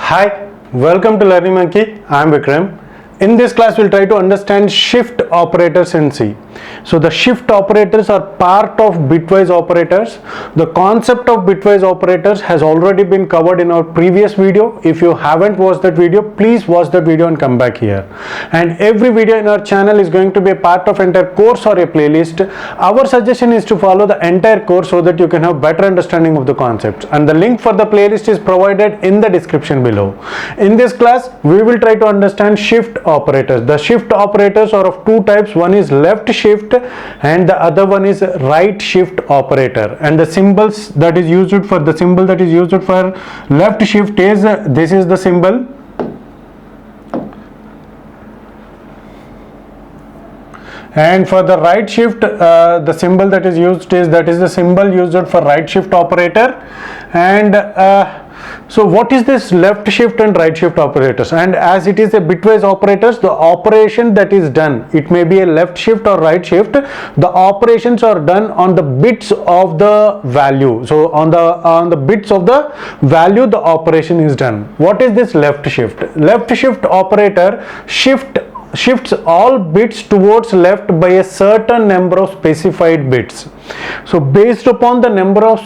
Hi, welcome to Learning Monkey. I am Vikram. In this class, we'll try to understand shift operators in C. So the shift operators are part of bitwise operators. The concept of bitwise operators has already been covered in our previous video. If you haven't watched that video, please watch that video and come back here. And every video in our channel is going to be a part of entire course or a playlist. Our suggestion is to follow the entire course so that you can have better understanding of the concepts. And the link for the playlist is provided in the description below. In this class, we will try to understand shift operators. The shift operators are of two types. One is left shift and the other one is right shift operator. And the symbols that is used for left shift is this is the symbol. And for the right shift, the symbol that is used is the symbol used for right shift operator. And so what is this left shift and right shift operators? And as it is a bitwise operators, the operation that is done, it may be a left shift or right shift, the operations are done on the bits of the value. So on the bits of the value, the operation is done. What is this left shift? Left shift operator shifts all bits towards left by a certain number of specified bits. So based upon the number of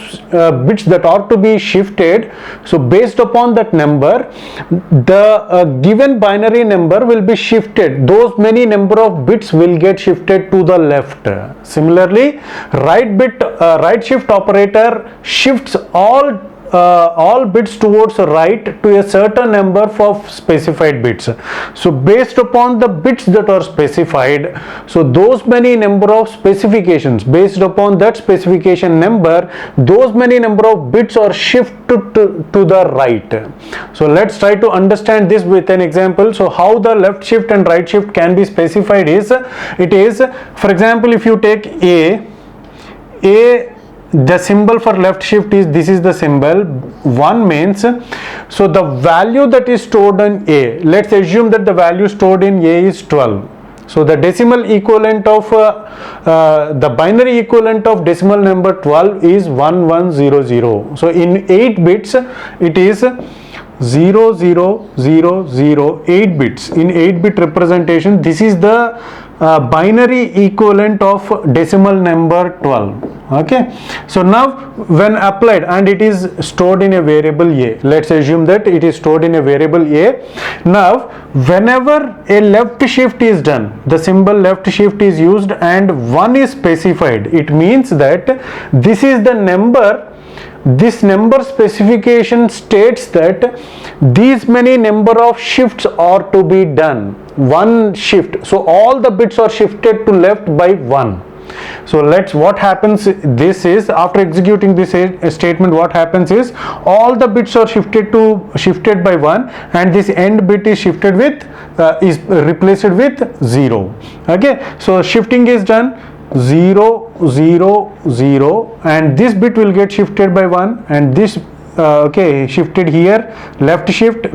bits that are to be shifted, so based upon that number, the given binary number will be shifted. Those many number of bits will get shifted to the left. Similarly, right shift operator shifts all bits towards right to a certain number of specified bits. So based upon the bits that are specified, so those many number of specifications, based upon that specification number, those many number of bits are shifted to the right. So let's try to understand this with an example. So how the left shift and right shift can be specified is, for example, if you take A, the symbol for left shift is, this is the symbol 1 means, so the value that is stored in A, let's assume that the value stored in A is 12. So the decimal equivalent of the binary equivalent of decimal number 12 is 1100. So in 8 bits it is 0000 8 bits. In 8-bit representation, this is the binary equivalent of decimal number 12. Okay, so now when applied, and it is stored in a variable A, let's assume that it is stored in a variable A. Now whenever a left shift is done, the symbol left shift is used and 1 is specified, it means that this is the number. This number specification states that these many number of shifts are to be done. 1 shift. So all the bits are shifted to left by 1. So what happens, this is after executing this statement, what happens is all the bits are shifted by 1 and this end bit is shifted with is replaced with 0. Okay, so shifting is done 0 0 0 and this bit will get shifted by 1 and this shifted here, left shift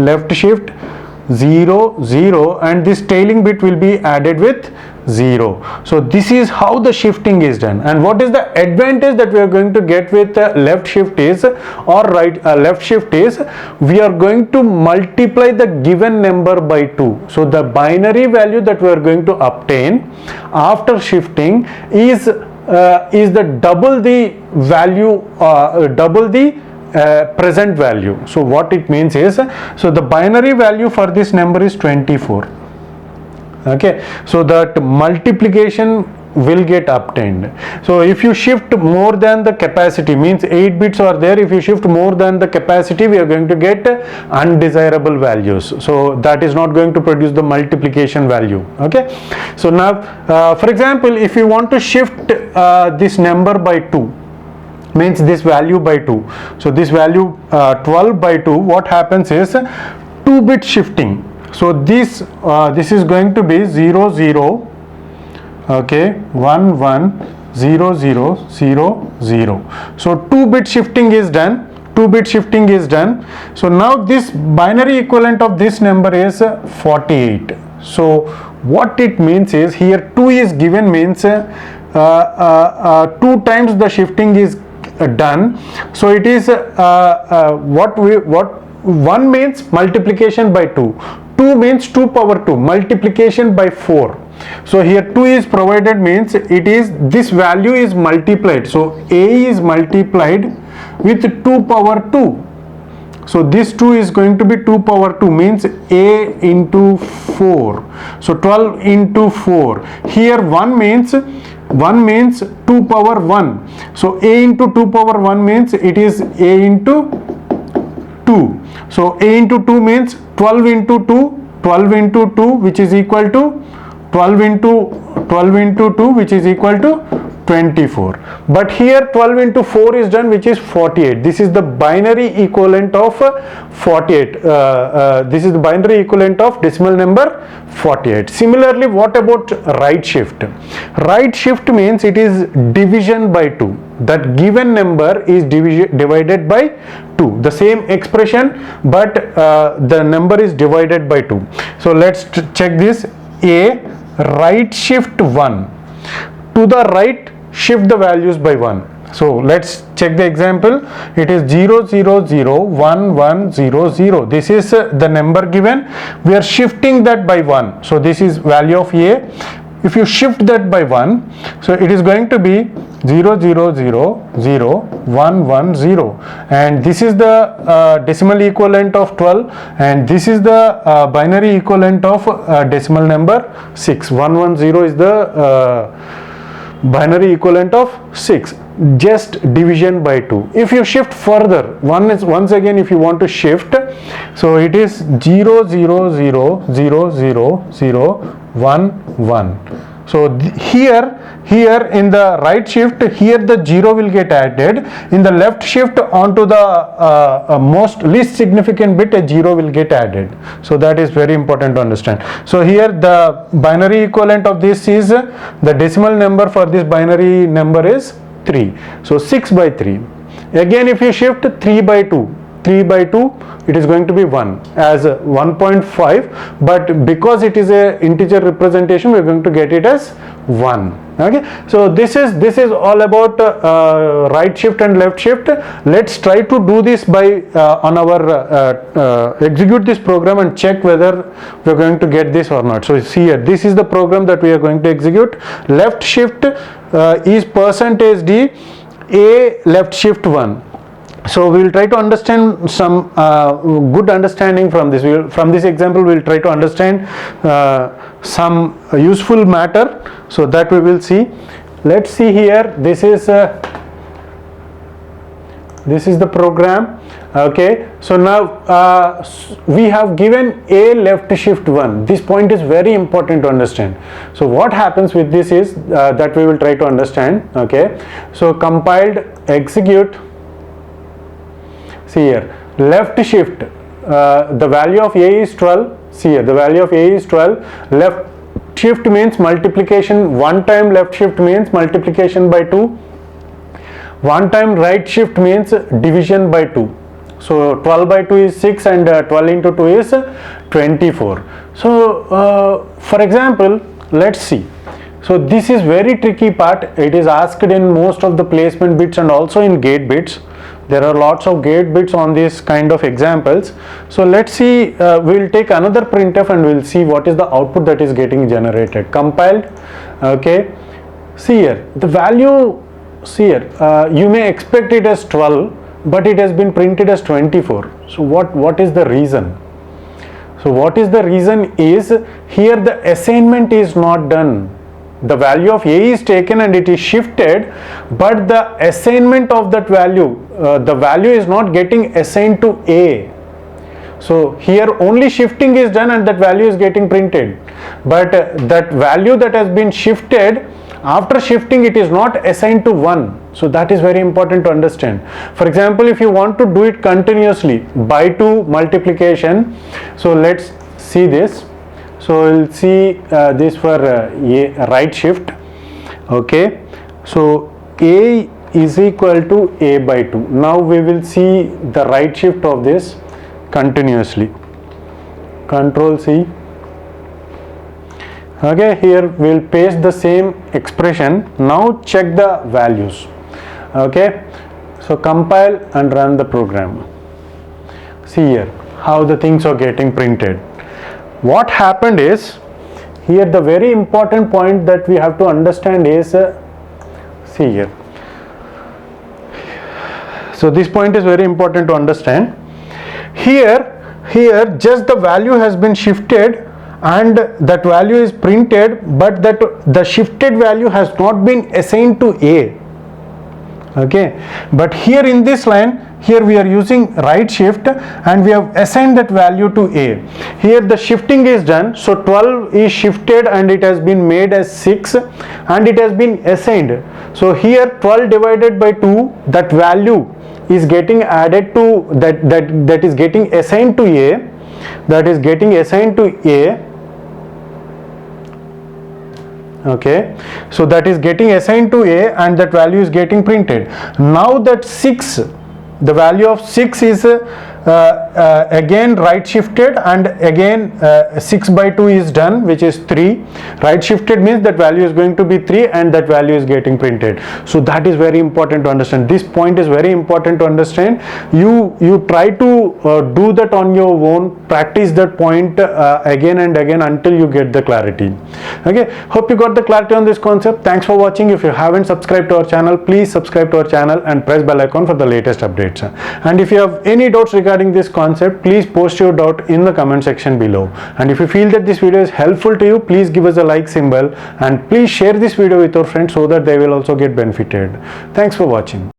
0 0 and this trailing bit will be added with 0. So this is how the shifting is done. And what is the advantage that we are going to get with left shift is, left shift is, we are going to multiply the given number by 2. So the binary value that we are going to obtain after shifting is the double the value, present value. So what it means is, so the binary value for this number is 24. Okay, so that multiplication will get obtained. So if you shift more than the capacity, means 8 bits are there, if you shift more than the capacity, we are going to get undesirable values. So that is not going to produce the multiplication value. Okay, so now for example, if you want to shift this number by 2, means this value by 2, so this value 12 by 2, what happens is 2-bit shifting. So this is going to be 0 0, okay, 1 1 0 0 0 0. So 2-bit shifting is done. So now this binary equivalent of this number is 48. So what it means is, here 2 is given, means 2 times the shifting is done. So it is what 1 means multiplication by 2, 2 means 2 power 2, multiplication by 4. So here 2 is provided, means it is, this value is multiplied, so A is multiplied with 2 power 2. So this 2 is going to be 2 power 2, means A into 4. So 12 into 4. Here 1 means 2 power 1. So A into 2 power 1 means it is A into 2. So A into 2 means 12 into 2, 12 into 2, which is equal to 12 into 2, which is equal to 24. But here 12 into 4 is done, which is 48. This is the binary equivalent of 48. This is the binary equivalent of decimal number 48. Similarly, what about right shift? Right shift means it is division by 2. That given number is divided by 2. The same expression, but the number is divided by 2. So let's check this. A right shift 1. To the right, shift the values by 1. So let's check the example. It is 0 0 0 1 1 0 0. This is the number given. We are shifting that by 1. So this is value of A. If you shift that by 1, so it is going to be 0 0 0 0 1 1 0, and this is the decimal equivalent of 12, and this is the binary equivalent of decimal number 6. 110 is the binary equivalent of 6. Just division by 2. If you shift further, once again if you want to shift, so it is 0 0 0 0 0 0 1 1. So here in the right shift, here the 0 will get added. In the left shift, onto the most least significant bit, a 0 will get added. So that is very important to understand. So here the binary equivalent of this is, the decimal number for this binary number is 3. So 6 by 3. Again if you shift 3 by 2, 3 by 2, it is going to be 1 as 1.5, but because it is a integer representation, we are going to get it as 1. Okay, so this is all about right shift and left shift. Let's try to do this by on our execute this program and check whether we are going to get this or not. So see here, this is the program that we are going to execute. Left shift is %d A left shift 1. So we will try to understand some good understanding from this. From this example, we will try to understand some useful matter, so that we will see. Let's see here. This is the program. Okay. So now we have given A left shift 1. This point is very important to understand. So what happens with this is that we will try to understand. Okay. So compiled, execute. See here, left shift, the value of A is 12. See here, the value of A is 12. Left shift means multiplication. One time left shift means multiplication by 2. One time right shift means division by 2. So 12 by 2 is 6, and 12 into 2 is 24. So for example, let's see. So this is very tricky part. It is asked in most of the placement bits and also in gate bits. There are lots of gate bits on this kind of examples. So let's see, we will take another printf and we will see what is the output that is getting generated. Compiled. Okay. See here, the value, see here, you may expect it as 12, but it has been printed as 24. So what is the reason? So what is the reason is, here the assignment is not done. The value of A is taken and it is shifted, but the assignment of that value, the value is not getting assigned to A. So here only shifting is done and that value is getting printed, but that value that has been shifted, after shifting it is not assigned to 1. So that is very important to understand. For example, if you want to do it continuously by 2 multiplication, so let's see this. So we'll see this for A right shift. Okay, so A is equal to A by 2. Now we will see the right shift of this continuously. Control C. Okay, here we will paste the same expression. Now check the values. Okay, so compile and run the program. See here how the things are getting printed. What happened is, here the very important point that we have to understand is, see here. So this point is very important to understand. Here just the value has been shifted and that value is printed, but that the shifted value has not been assigned to A. Okay, but here in this line, here we are using right shift and we have assigned that value to A. Here the shifting is done, so 12 is shifted and it has been made as 6 and it has been assigned. So here 12 divided by 2, that value is getting added to that is getting assigned to A, that is getting assigned to A. Okay, so that is getting assigned to A and that value is getting printed. Now that 6, the value of 6 is again right shifted and again 6 by 2 is done, which is 3. Right shifted means that value is going to be 3 and that value is getting printed. So that is very important to understand. This point is very important to understand. You try to do that on your own, practice that point again and again until you get the clarity. Okay, hope you got the clarity on this concept. Thanks for watching. If you haven't subscribed to our channel, please subscribe to our channel and press bell icon for the latest updates. And if you have any doubts regarding this concept, please post your doubt in the comment section below. And if you feel that this video is helpful to you, please give us a like symbol and please share this video with your friends so that they will also get benefited. Thanks for watching.